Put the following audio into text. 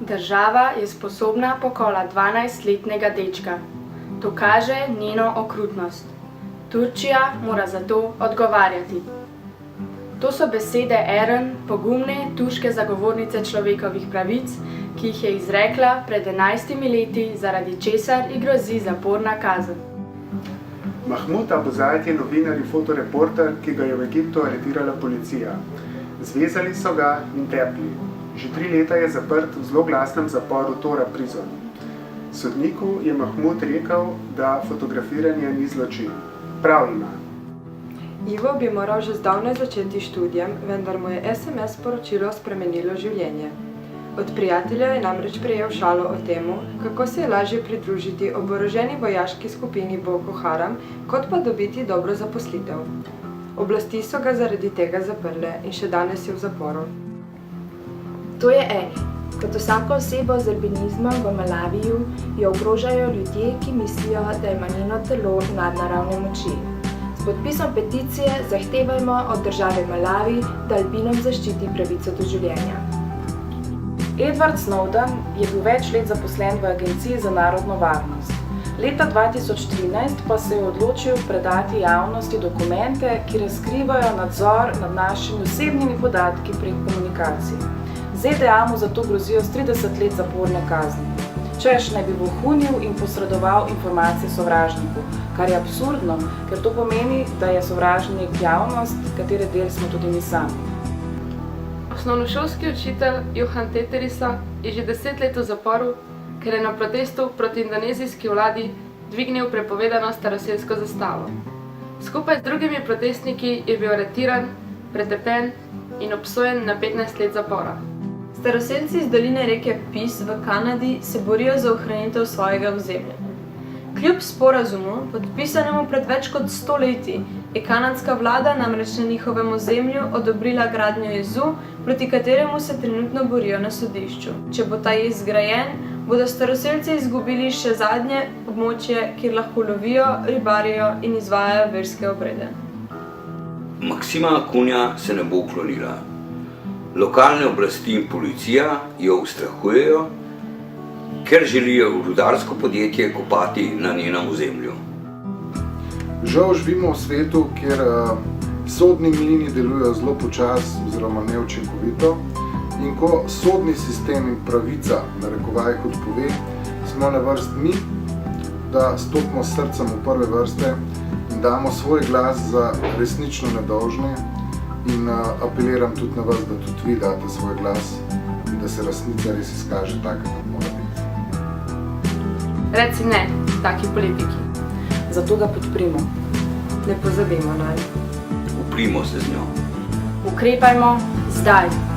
Država je sposobna pokola 12-letnega dečka. To kaže njeno okrutnost. Turčija mora za to odgovarjati. To so besede Eren, pogumne turške zagovornice človekovih pravic, ki jih je izrekla pred 11 leti, zaradi česar ji grozi zaporna kazen. Mahmud Abu Zaid je novinar in fotoreporter, ki ga je v Egiptu aretirala policija. Zvezali so ga in tepli. Že 3 leta je zaprt v zloglasnem zaporu Tora Prison. Sodniku je Mahmud rekel, da fotografiranje ni zločin. Prav ima. Ivo bi moral že zdavnaj začeti študijem, vendar mu je SMS sporočilo spremenilo življenje. Od prijatelja je namreč prejel šalo o temu, kako se je lažje pridružiti oboroženi vojaški skupini Boko Haram, kot pa dobiti dobro zaposlitev. Oblasti so ga zaradi tega zaprle in še danes je v zaporu. To je Eni. Kot vsako osebo z albinizmom v Malaviju jo ogrožajo ljudje, ki mislijo, da ima njeno telo nadnaravne moči. S podpisom peticije zahtevajmo od države Malavi, da albinom zaščiti pravico do življenja. Edward Snowden je bil več let zaposlen v Agenciji za narodno varnost. Leta 2013 pa se je odločil predati javnosti dokumente, ki razkrivajo nadzor nad našimi osebnimi podatki prek komunikacij. ZDA mu zato grozijo s 30 let zaporne kazni. Češ naj bi vohunil in posredoval informacije sovražniku, kar je absurdno, ker to pomeni, da je sovražnik javnost, katere del smo tudi mi sami. Osnovnošolski učitelj Johan Teterisa je že 10 let v zaporu, ker je na protestu proti indonezijski vladi dvignil prepovedano staroselsko zastavo. Skupaj z drugimi protestniki je bil aretiran, pretepen in obsojen na 15 let zapora. Staroselci iz doline reke Peace v Kanadi se borijo za ohranitev svojega ozemlja. Kljub sporazumu, podpisanemu pred več kot 100 leti, je kanadska vlada namreč na njihovem ozemlju odobrila gradnjo jezu, proti kateremu se trenutno borijo na sodišču. Če bo ta jez zgrajen, bodo staroselci izgubili še zadnje območje, kjer lahko lovijo, ribarijo in izvajajo verske obrede. Maksima Cunha se ne bo uklonila. Lokalne oblasti in policija jo ustrahujejo, ker želijo rudarsko podjetje kopati na njenem ozemlju. Žal živimo v svetu, kjer sodni mlini delujejo zelo počasi oziroma neučinkovito, in ko sodni sistem in pravica, narekovajih, odpove, smo na vrst mi, da stopimo s srcem v prve vrste in damo svoj glas za resnično nedolžne. In apeliram tudi na vas, da tudi vi date svoj glas in da se resnica res izkaže taka, kot mora biti. Reci ne taki politiki. Zato ga podprimo. Ne pozabimo nanj. Uprimo se z njo. Ukrepajmo zdaj.